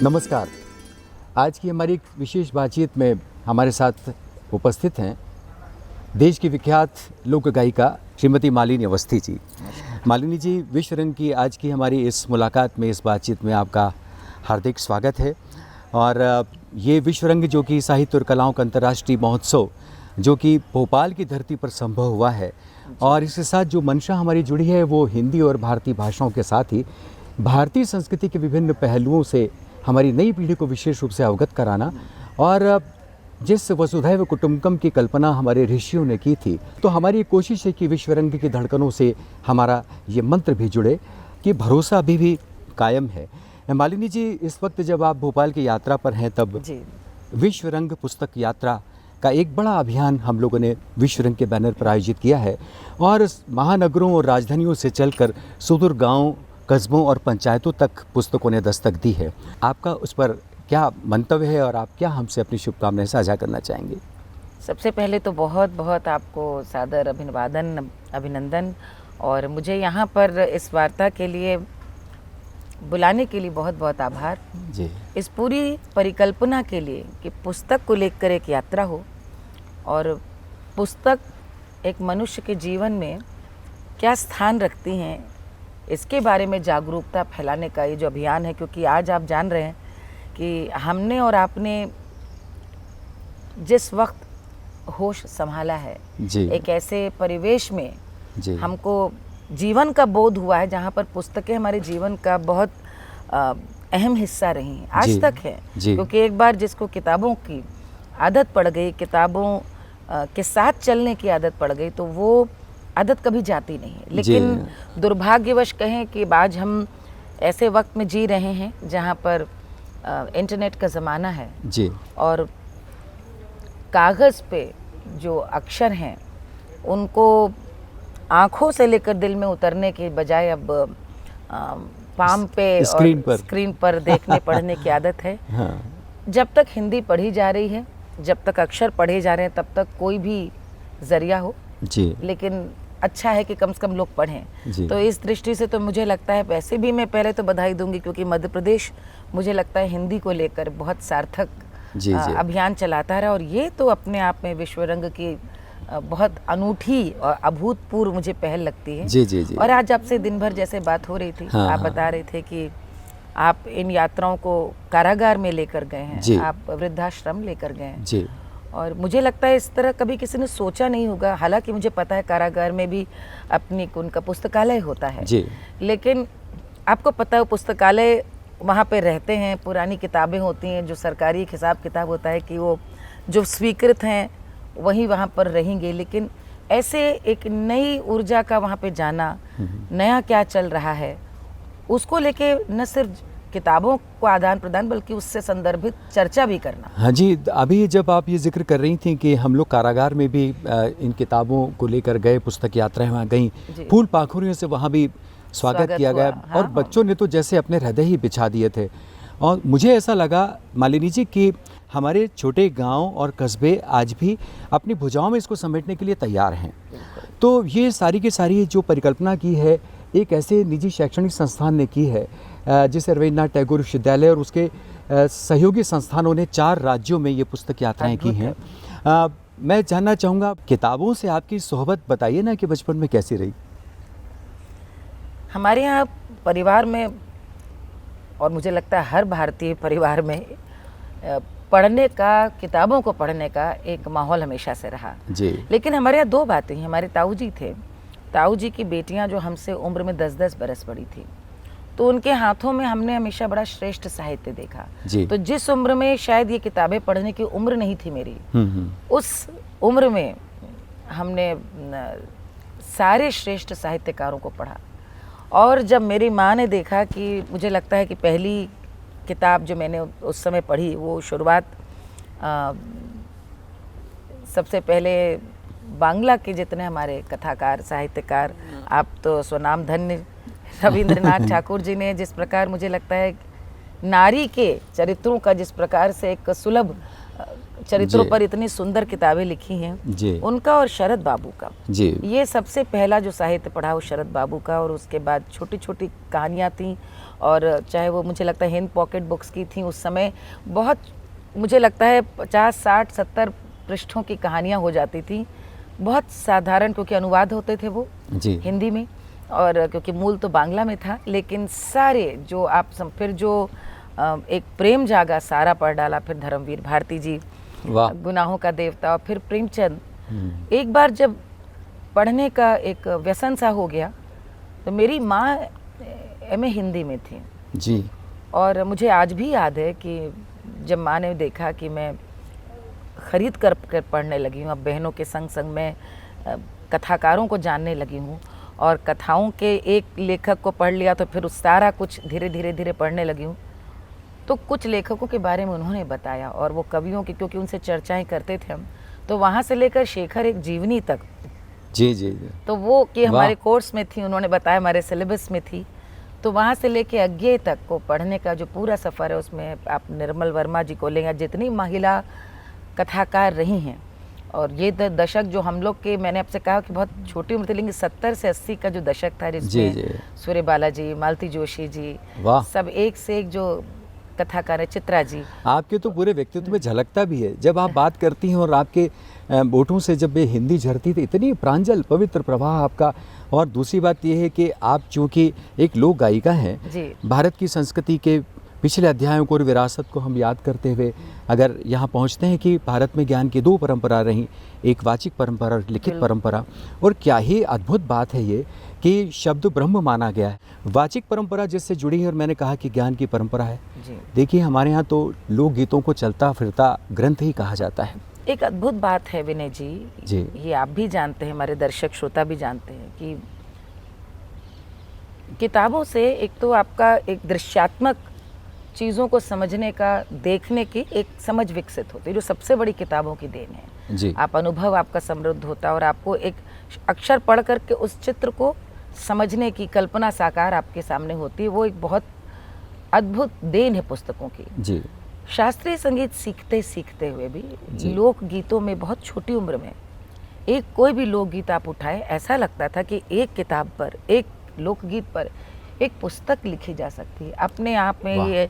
नमस्कार। आज की हमारी एक विशेष बातचीत में हमारे साथ उपस्थित हैं देश की विख्यात लोक गायिका श्रीमती मालिनी अवस्थी जी। मालिनी जी, विश्व रंग की आज की हमारी इस मुलाकात में, इस बातचीत में आपका हार्दिक स्वागत है। और ये विश्व रंग जो कि साहित्य और कलाओं का अंतर्राष्ट्रीय महोत्सव जो कि भोपाल की धरती पर संभव हुआ है, और इसके साथ जो मंशा हमारी जुड़ी है वो हिंदी और भारतीय भाषाओं के साथ ही भारतीय संस्कृति के विभिन्न पहलुओं से हमारी नई पीढ़ी को विशेष रूप से अवगत कराना। और जिस वसुधैव कुटुंबकम की कल्पना हमारे ऋषियों ने की थी, तो हमारी कोशिश है कि विश्व रंग की धड़कनों से हमारा ये मंत्र भी जुड़े कि भरोसा अभी भी कायम है। मालिनी जी, इस वक्त जब आप भोपाल की यात्रा पर हैं, तब विश्व रंग पुस्तक यात्रा का एक बड़ा अभियान हम लोगों ने विश्व रंग के बैनर पर आयोजित किया है, और महानगरों और राजधानियों से चलकर सुदूर गाँव, कस्बों और पंचायतों तक पुस्तकों ने दस्तक दी है। आपका उस पर क्या मंतव्य है और आप क्या हमसे अपनी शुभकामनाएं साझा करना चाहेंगे? सबसे पहले तो बहुत बहुत आपको सादर अभिनंदन, और मुझे यहाँ पर इस वार्ता के लिए बुलाने के लिए बहुत बहुत आभार जी। इस पूरी परिकल्पना के लिए कि पुस्तक को लेकर एक यात्रा हो, और पुस्तक एक मनुष्य के जीवन में क्या स्थान रखती हैं इसके बारे में जागरूकता फैलाने का ये जो अभियान है। क्योंकि आज आप जान रहे हैं कि हमने और आपने जिस वक्त होश संभाला है, जी। एक ऐसे परिवेश में जी। हमको जीवन का बोध हुआ है जहाँ पर पुस्तकें हमारे जीवन का बहुत अहम हिस्सा रही हैं, आज तक है। क्योंकि एक बार जिसको किताबों की आदत पड़ गई, किताबों के साथ चलने की आदत पड़ गई, तो वो आदत कभी जाती नहीं है। लेकिन दुर्भाग्यवश कहें कि आज हम ऐसे वक्त में जी रहे हैं जहाँ पर इंटरनेट का ज़माना है जी। और कागज़ पे जो अक्षर हैं उनको आँखों से लेकर दिल में उतरने के बजाय अब पाम पे स्क्रीन पर देखने पढ़ने की आदत है। हाँ। जब तक हिंदी पढ़ी जा रही है, जब तक अक्षर पढ़े जा रहे हैं, तब तक कोई भी ज़रिया हो जी, लेकिन अच्छा है कि कम से कम लोग पढ़ें। तो इस दृष्टि से तो मुझे लगता है, वैसे भी मैं पहले तो बधाई दूंगी क्योंकि मध्य प्रदेश मुझे लगता है हिंदी को लेकर बहुत सार्थक अभियान चलाता रहा, और ये तो अपने आप में विश्व रंग की बहुत अनूठी और अभूतपूर्व मुझे पहल लगती है। जी। और आज आपसे दिन भर जैसे बात हो रही थी, आप बता रहे थे कि आप इन यात्राओं को कारागार में लेकर गए हैं, आप वृद्धाश्रम लेकर गए हैं, और मुझे लगता है इस तरह कभी किसी ने सोचा नहीं होगा। हालांकि मुझे पता है कारागार में भी अपनी उनका पुस्तकालय होता है जी। लेकिन आपको पता है पुस्तकालय वहाँ पे रहते हैं, पुरानी किताबें होती हैं, जो सरकारी हिसाब किताब होता है कि वो जो स्वीकृत हैं वही वहाँ पर रहेंगे। लेकिन ऐसे एक नई ऊर्जा का वहाँ पे जाना, नया क्या चल रहा है उसको लेके न सिर्फ किताबों को आदान प्रदान बल्कि उससे संदर्भित चर्चा भी करना। हाँ जी, अभी जब आप ये जिक्र कर रही थी कि हम लोग कारागार में भी इन किताबों को लेकर गए, पुस्तक यात्राएं वहाँ गई, फूल पाखुरियों से वहाँ भी स्वागत किया गया। और बच्चों ने तो जैसे अपने हृदय ही बिछा दिए थे। और मुझे ऐसा लगा मालिनी जी कि हमारे छोटे गांव और कस्बे आज भी अपनी भुजाओं में इसको समेटने के लिए तैयार हैं। तो ये सारी की सारी जो परिकल्पना की है एक ऐसे निजी शैक्षणिक संस्थान ने की है जिसे रविन्द्रनाथ टैगोर विश्वविद्यालय और उसके सहयोगी संस्थानों ने 4 राज्यों में ये पुस्तक यात्राएं की हैं। मैं जानना चाहूँगा, किताबों से आपकी सोहबत बताइए ना कि बचपन में कैसी रही? हमारे यहाँ परिवार में, और मुझे लगता है हर भारतीय परिवार में, पढ़ने का, किताबों को पढ़ने का एक माहौल हमेशा से रहा जी। लेकिन हमारे यहाँ 2 बातें हैं। हमारे ताऊ जी थे, ताऊ जी की बेटियां जो हमसे उम्र में 10-10 बरस बड़ी थी, तो उनके हाथों में हमने हमेशा बड़ा श्रेष्ठ साहित्य देखा जी। तो जिस उम्र में शायद ये किताबें पढ़ने की उम्र नहीं थी मेरी, उस उम्र में हमने सारे श्रेष्ठ साहित्यकारों को पढ़ा। और जब मेरी माँ ने देखा कि, मुझे लगता है कि पहली किताब जो मैंने उस समय पढ़ी वो शुरुआत सबसे पहले बांग्ला के जितने हमारे कथाकार, साहित्यकार, आप तो स्वनाम धन्य रविंद्रनाथ ठाकुर जी ने जिस प्रकार, मुझे लगता है नारी के चरित्रों का जिस प्रकार से एक सुलभ चरित्रों पर इतनी सुंदर किताबें लिखी हैं जी, उनका और शरद बाबू का जी, ये सबसे पहला जो साहित्य पढ़ा वो शरद बाबू का। और उसके बाद छोटी छोटी कहानियाँ थीं, और चाहे वो मुझे लगता है हिंद पॉकेट बुक्स की थी उस समय, बहुत मुझे लगता है 50, 60, 70 पृष्ठों की कहानियाँ हो जाती थी। बहुत साधारण, क्योंकि अनुवाद होते थे वो जी, हिंदी में, और क्योंकि मूल तो बांग्ला में था, लेकिन सारे जो फिर जो एक प्रेम जागा सारा पढ़ डाला, फिर धर्मवीर भारती जी, वाह, गुनाहों का देवता, और फिर प्रेमचंद। एक बार जब पढ़ने का एक व्यसन सा हो गया, तो मेरी माँ एमए हिंदी में थी जी, और मुझे आज भी याद है कि जब माँ ने देखा कि मैं खरीद कर पढ़ने लगी हूँ, अब बहनों के संग संग मैं कथाकारों को जानने लगी हूँ, और कथाओं के एक लेखक को पढ़ लिया तो फिर उस सारा कुछ धीरे धीरे धीरे पढ़ने लगी हूँ। तो कुछ लेखकों के बारे में उन्होंने बताया, और वो कवियों की, क्योंकि उनसे चर्चाएं करते थे हम, तो वहाँ से लेकर शेखर एक जीवनी तक, जी, जी, जी, तो वो कि हमारे कोर्स में थी, उन्होंने बताया हमारे सिलेबस में थी, तो वहाँ से लेके अज्ञेय तक को पढ़ने का जो पूरा सफ़र है, उसमें आप निर्मल वर्मा जी को लेंगे, जितनी महिला कथाकार रही हैं, और ये दशक जो हम लोग के, मैंने आपसे कहा कि बहुत छोटी उम्र थी, लेकिन 70 से 80 का जो दशक था, जिसमें सूर्यबाला जी, मालती जोशी जी, सब एक से एक जो कथाकार है, चित्रा जी। आपके तो पूरे व्यक्तित्व में झलकता भी है जब आप बात करती हैं, और आपके होठों से जब ये हिंदी झरती थी, इतनी प्रांजल पवित्र प्रवाह आपका। और दूसरी बात यह है कि आप चूँकि एक लोक गायिका हैं, भारत की संस्कृति के पिछले अध्यायों को और विरासत को हम याद करते हुए अगर यहाँ पहुँचते हैं कि भारत में ज्ञान की 2 परंपरा रहीं, एक वाचिक परंपरा और लिखित परंपरा। और क्या ही अद्भुत बात है ये कि शब्द ब्रह्म माना गया है, वाचिक परंपरा जिससे जुड़ी है, और मैंने कहा कि ज्ञान की परंपरा है। देखिए हमारे यहाँ तो लोकगीतों को चलता फिरता ग्रंथ ही कहा जाता है। एक अद्भुत बात है विनय जी, ये आप भी जानते हैं, हमारे दर्शक श्रोता भी जानते हैं कि किताबों से एक तो आपका एक दृश्यात्मक चीज़ों को समझने का, देखने की एक समझ विकसित होती है, जो सबसे बड़ी किताबों की देन है जी। आप अनुभव आपका समृद्ध होता है, और आपको एक अक्षर पढ़ करके उस चित्र को समझने की कल्पना साकार आपके सामने होती है। वो एक बहुत अद्भुत देन है पुस्तकों की। जी। शास्त्रीय संगीत सीखते सीखते हुए भी लोक गीतों में बहुत छोटी उम्र में एक कोई भी लोकगीत आप उठाए, ऐसा लगता था कि एक किताब पर, एक लोकगीत पर एक पुस्तक लिखी जा सकती है अपने आप में। ये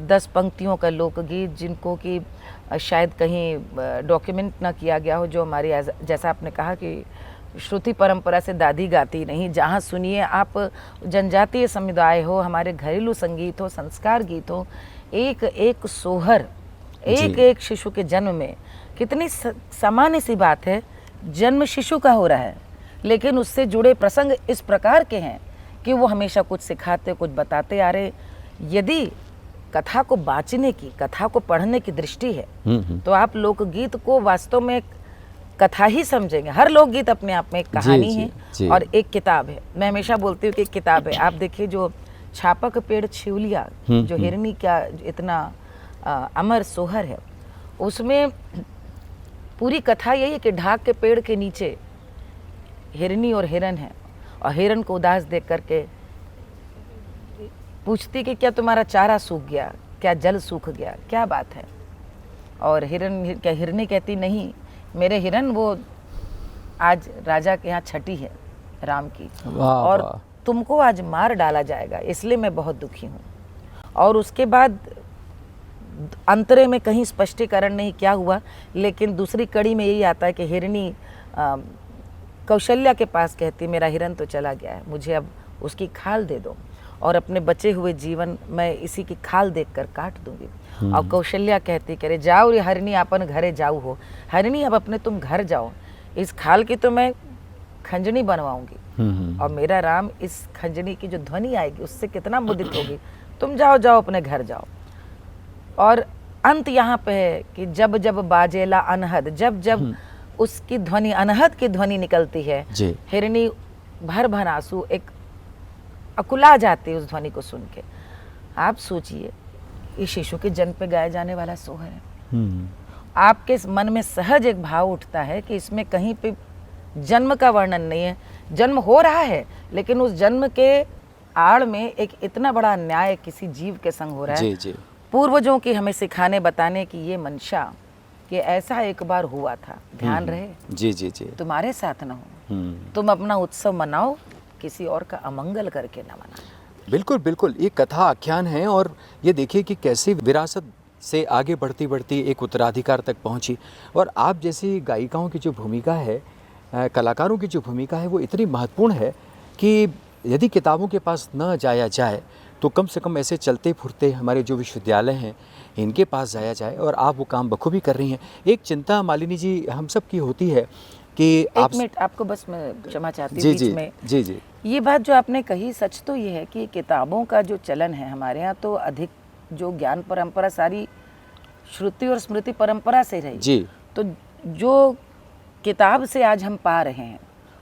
10 पंक्तियों का लोकगीत जिनको कि शायद कहीं डॉक्यूमेंट ना किया गया हो, जो हमारी जैसा आपने कहा कि श्रुति परंपरा से दादी गाती नहीं, जहाँ सुनिए आप जनजातीय समुदाय हो, हमारे घरेलू संगीत हो, संस्कार गीत हो, एक एक सोहर, एक एक शिशु के जन्म में, कितनी सामान्य सी बात है, जन्म शिशु का हो रहा है, लेकिन उससे जुड़े प्रसंग इस प्रकार के हैं कि वो हमेशा कुछ सिखाते, कुछ बताते आ रहे। यदि कथा को बाँचने की, कथा को पढ़ने की दृष्टि है, तो आप लोकगीत को वास्तव में कथा ही समझेंगे। हर लोकगीत अपने आप में एक कहानी है और एक किताब है। मैं हमेशा बोलती हूँ कि एक किताब है। आप देखिए जो छापक पेड़ छिवलिया, जो हिरनी का इतना अमर सोहर है, उसमें पूरी कथा यही है कि ढाक के पेड़ के नीचे हिरनी और हिरन है, और हिरन को उदास देख करके पूछती कि क्या तुम्हारा चारा सूख गया, क्या जल सूख गया, क्या बात है? और हिरनी कहती नहीं, मेरे हिरन वो आज राजा के यहाँ छठी है राम की, और तुमको आज मार डाला जाएगा, इसलिए मैं बहुत दुखी हूँ। और उसके बाद अंतरे में कहीं स्पष्टीकरण नहीं क्या हुआ, लेकिन दूसरी कड़ी में यही आता है कि हिरनी कौशल्या के पास कहती, मेरा हिरन तो चला गया है, मुझे अब उसकी खाल दे दो, और अपने बचे हुए जीवन मैं इसी की खाल देखकर काट दूंगी। और कौशल्या कहती, करे जाओ रे हरिणी, अपन घरे जाओ हो, हरिणी अब अपने तुम घर जाओ, इस खाल की तो मैं खंजनी बनवाऊंगी, और मेरा राम इस खंजनी की जो ध्वनि आएगी उससे कितना मुदित होगी, तुम जाओ जाओ अपने घर जाओ। और अंत यहाँ पे है कि जब जब बाजेला अनहद, जब जब उसकी ध्वनि, अनहद की ध्वनि निकलती है, हिरनी भर भर आंसू एक अकुला जाती है उस ध्वनि को सुन के। आप सोचिए, इस शिशु के जन्म पे गाया जाने वाला सोहर है। आपके मन में सहज एक भाव उठता है कि इसमें कहीं पे जन्म का वर्णन नहीं है, जन्म हो रहा है, लेकिन उस जन्म के आड़ में एक इतना बड़ा अन्याय किसी जीव के संग हो रहा है। पूर्वजों की हमें सिखाने बताने की ये मंशा कि ऐसा एक बार हुआ था, ध्यान रहे। जी जी जी। तुम्हारे साथ न हो, तुम अपना उत्सव मनाओ, किसी और का अमंगल करके ना मनाओ। बिल्कुल बिल्कुल, ये कथा आख्यान है और ये देखिए कि कैसे विरासत से आगे बढ़ती बढ़ती एक उत्तराधिकार तक पहुंची। और आप जैसी गायिकाओं की जो भूमिका है, कलाकारों की जो भूमिका है, वो इतनी महत्वपूर्ण है कि यदि किताबों के पास न जाया जाए तो कम से कम ऐसे चलते फुरते हमारे जो विश्वविद्यालय हैं इनके पास जाया जाए। और आप वो काम बखूबी कर रही हैं। एक चिंता मालिनी जी हम सब की होती है कि एक मिनट आपको बस मैं क्षमा चाहती हूँ बीच में। जी जी। ये बात जो आपने कही सच तो ये है कि किताबों का जो चलन है हमारे यहाँ, तो अधिक जो ज्ञान परंपरा सारी श्रुति और स्मृति परंपरा से रही जी। तो जो किताब से आज हम पा रहे हैं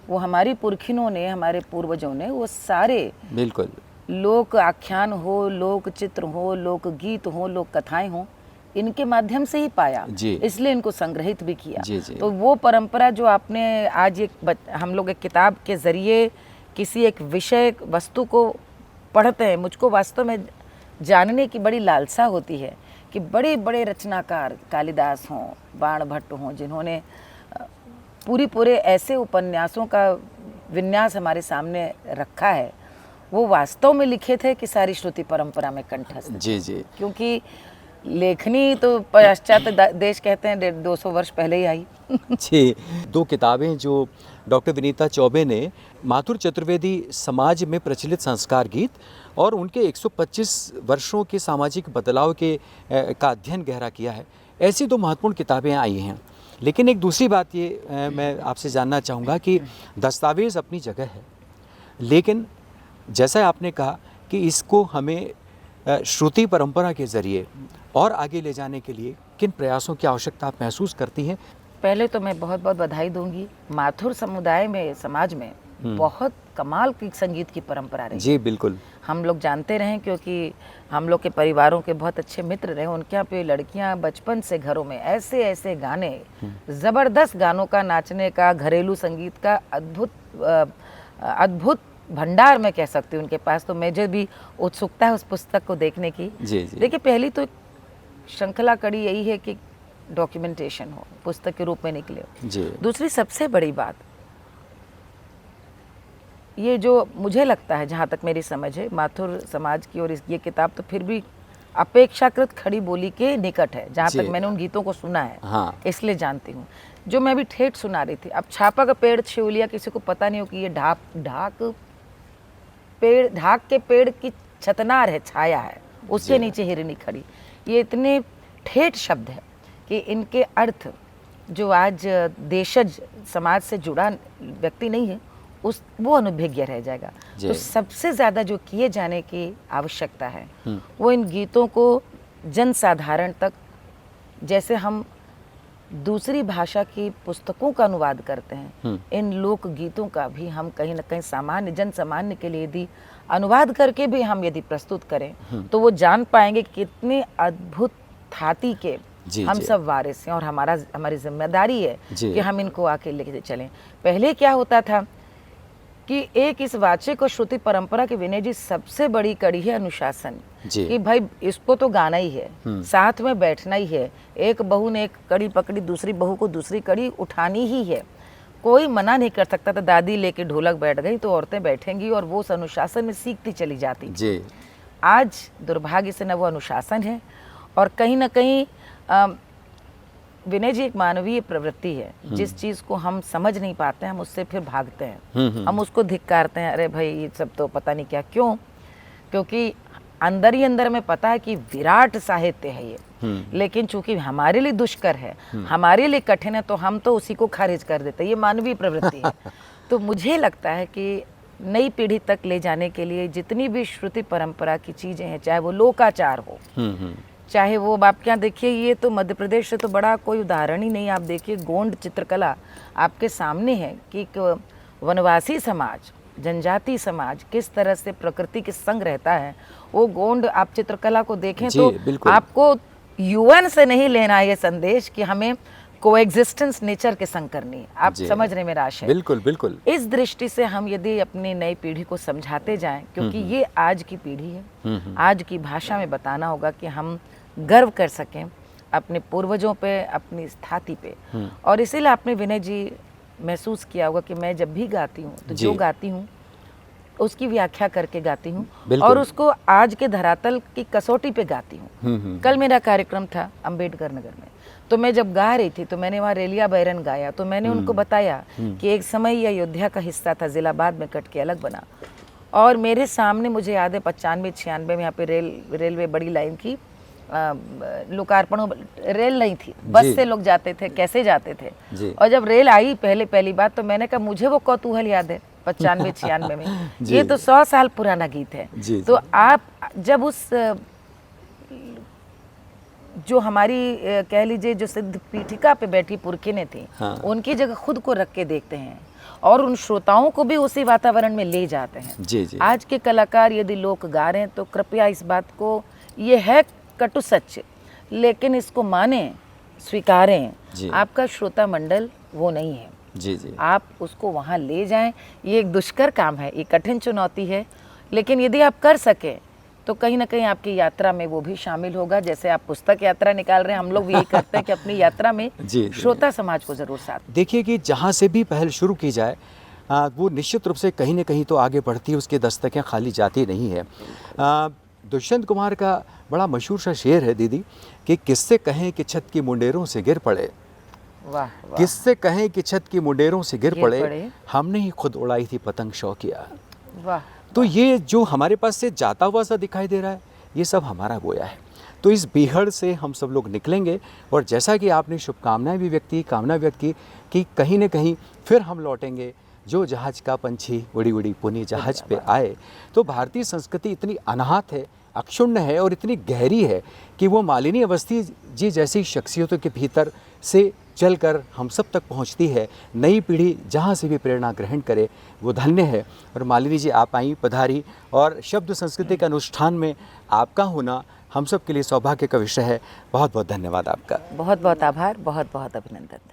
वो हमारी पुरखिनों ने, हमारे पूर्वजों ने, वो सारे बिल्कुल लोक आख्यान हो, लोक चित्र हो, लोक गीत हो, लोक कथाएं हो, इनके माध्यम से ही पाया। इसलिए इनको संग्रहित भी किया। तो वो परंपरा जो आपने आज हम लोग एक किताब के जरिए किसी एक विषय वस्तु को पढ़ते हैं, मुझको वास्तव में जानने की बड़ी लालसा होती है कि बड़े बड़े रचनाकार कालिदास हों, बाण भट्ट हों, जिन्होंने पूरे ऐसे उपन्यासों का विन्यास हमारे सामने रखा है, वो वास्तव में लिखे थे कि सारी श्रुति परंपरा में कंठस्थ। जी जी। क्योंकि लेखनी तो पाश्चात्य देश कहते हैं 200 वर्ष पहले ही आई। जी। दो किताबें जो डॉक्टर विनीता चौबे ने, माथुर चतुर्वेदी समाज में प्रचलित संस्कार गीत और उनके 125 वर्षों के सामाजिक बदलाव के का अध्ययन गहरा किया है, ऐसी दो महत्वपूर्ण किताबें आई हैं। लेकिन एक दूसरी बात ये मैं आपसे जानना चाहूँगा कि दस्तावेज़ अपनी जगह है, लेकिन जैसा आपने कहा कि इसको हमें श्रुति परंपरा के ज़रिए और आगे ले जाने के लिए किन प्रयासों की आवश्यकता आप महसूस करती हैं? पहले तो मैं बहुत बहुत बधाई दूंगी। माथुर समुदाय में, समाज में बहुत कमाल की संगीत की परंपरा रही। जी बिल्कुल। हम लोग जानते रहे क्योंकि हम लोग के परिवारों के बहुत अच्छे मित्र रहे। उनके यहाँ पे लड़कियां बचपन से घरों में ऐसे ऐसे गाने, ज़बरदस्त गानों का, नाचने का, घरेलू संगीत का अद्भुत भंडार मैं कह सकती हूँ उनके पास। तो मुझे भी उत्सुकता है उस पुस्तक को देखने की। देखिए, पहली तो श्रृंखला कड़ी यही है कि डॉक्यूमेंटेशन हो, पुस्तक के रूप में निकले हो। दूसरी सबसे बड़ी बात ये जो मुझे लगता है, जहाँ तक मेरी समझ है, माथुर समाज की और ये किताब तो फिर भी अपेक्षाकृत खड़ी बोली के निकट है, जहाँ तक मैंने उन गीतों को सुना है। हाँ। इसलिए जानती हूँ। जो मैं अभी ठेठ सुना रही थी, अब छापा का पेड़ शिवलिया किसी को पता नहीं हो कि ये ढाक के पेड़ की छतनार है, छाया है, उसके नीचे हिरनी खड़ी। ये इतने ठेठ शब्द है कि इनके अर्थ जो आज देशज समाज से जुड़ा व्यक्ति नहीं है वो अनुभेज्य रह जाएगा। तो सबसे ज़्यादा जो किए जाने की आवश्यकता है वो इन गीतों को जन साधारण तक, जैसे हम दूसरी भाषा की पुस्तकों का अनुवाद करते हैं, इन लोक गीतों का भी हम कहीं ना कहीं सामान्य जन सामान्य के लिए यदि अनुवाद करके भी हम यदि प्रस्तुत करें तो वो जान पाएंगे कितने अद्भुत थाती के हम सब वारिस हैं और हमारी जिम्मेदारी है कि हम इनको आके लेके चलें। पहले क्या होता था कि एक इस वाचिक और श्रुति परंपरा के विनय जी सबसे बड़ी कड़ी है अनुशासन, कि भाई इसको तो गाना ही है, साथ में बैठना ही है। एक बहू ने एक कड़ी पकड़ी, दूसरी बहू को दूसरी कड़ी उठानी ही है, कोई मना नहीं कर सकता था। दादी लेके ढोलक बैठ गई तो औरतें बैठेंगी और वो उस अनुशासन में सीखती चली जाती। आज दुर्भाग्य से न वो अनुशासन है और कहीं ना कहीं विनय जी एक मानवीय प्रवृत्ति है। जिस चीज़ को हम समझ नहीं पाते हैं हम उससे फिर भागते हैं, हम उसको धिक्कारते हैं, अरे भाई ये सब तो पता नहीं क्या। क्यों? क्योंकि अंदर ही अंदर में पता है कि विराट साहित्य है ये, लेकिन चूंकि हमारे लिए दुष्कर है, हमारे लिए कठिन है, तो हम तो उसी को खारिज कर देते हैं। ये मानवीय प्रवृत्ति है। तो मुझे लगता है कि नई पीढ़ी तक ले जाने के लिए जितनी भी श्रुति परंपरा की चीज़ें हैं, चाहे वो लोकाचार हो, चाहे वो आप क्या देखिए, ये तो मध्य प्रदेश से तो बड़ा कोई उदाहरण ही नहीं। आप देखिए गोंड चित्रकला आपके सामने है कि एक वनवासी समाज, जनजाति समाज किस तरह से प्रकृति के संग रहता है। वो गोंड आप चित्रकला को देखें तो आपको यूएन से नहीं लेना ये संदेश कि हमें कोएग्जिस्टेंस नेचर के संग करनी है। आप समझ रहे मेरा आशय? बिल्कुल बिल्कुल। इस दृष्टि से हम यदि अपनी नई पीढ़ी को समझाते जाएं, क्योंकि ये आज की पीढ़ी है, आज की भाषा में बताना होगा कि हम गर्व कर सकें अपने पूर्वजों पे, अपनी स्थाति पे। और इसीलिए आपने विनय जी महसूस किया होगा कि मैं जब भी गाती हूँ तो जो गाती हूँ उसकी व्याख्या करके गाती हूँ और उसको आज के धरातल की कसौटी पे गाती हूँ। कल मेरा कार्यक्रम था अम्बेडकर नगर में, तो मैं जब गा रही थी तो मैंने वहाँ रेलिया बैरन गाया, तो मैंने उनको बताया कि एक समय ये अयोध्या का हिस्सा था, जिला बाद में कट के अलग बना। और मेरे सामने मुझे याद है 95-96 में यहाँ पे रेलवे बड़ी लाइन की लोकार्पण, रेल नहीं थी, बस से लोग जाते थे, कैसे जाते थे। और जब रेल आई पहली बार तो मैंने कहा मुझे वो कौतूहल याद है 95-96 में, ये तो 100 साल पुराना गीत है। तो आप जब उस जो हमारी कह लीजिए जो सिद्ध पीठिका पे बैठी पुरखिनें थी, उनकी जगह खुद को रख के देखते हैं और उन श्रोताओं को भी उसी वातावरण में ले जाते हैं। आज के कलाकार यदि लोक गा रहे हैं तो कृपया इस बात को, ये है कटु सच, लेकिन इसको माने, स्वीकारें। आपका श्रोता मंडल वो नहीं है, आप उसको वहाँ ले जाएं। ये एक दुष्कर काम है, ये कठिन चुनौती है, लेकिन यदि आप कर सकें तो कहीं ना कहीं आपकी यात्रा में वो भी शामिल होगा। जैसे आप पुस्तक यात्रा निकाल रहे हैं, हम लोग भी यही करते हैं कि अपनी यात्रा में श्रोता समाज को जरूर साथ। देखिए कि जहाँ से भी पहल शुरू की जाए वो निश्चित रूप से कहीं ना कहीं तो आगे बढ़ती है, उसके दस्तकें खाली जाती नहीं है। दुष्यंत कुमार का बड़ा मशहूर सा शेर है दीदी कि किससे कहें कि छत की मुंडेरों से गिर पड़े, वाह, किससे कहें कि छत की मुंडेरों से गिर पड़े, हमने ही खुद उड़ाई थी पतंग शौकिया। वाह। तो ये जो हमारे पास से जाता हुआ सा दिखाई दे रहा है, ये सब हमारा गोया है। तो इस बीहड़ से हम सब लोग निकलेंगे और जैसा कि आपने शुभकामनाएं भी व्यक्त की, कामना व्यक्त की कि कहीं न कहीं फिर हम लौटेंगे, जो जहाज का पंछी उड़ी उड़ी पुनी जहाज पे आए। तो भारतीय संस्कृति इतनी अनाहत है, अक्षुण्ण है और इतनी गहरी है कि वो मालिनी अवस्थी जी जैसी शख्सियतों के भीतर से चलकर हम सब तक पहुंचती है। नई पीढ़ी जहां से भी प्रेरणा ग्रहण करे वो धन्य है। और मालिनी जी आप आई, पधारी और शब्द संस्कृति के अनुष्ठान में आपका होना हम सब के लिए सौभाग्य का विषय है। बहुत बहुत धन्यवाद आपका। बहुत बहुत आभार, बहुत बहुत अभिनंदन।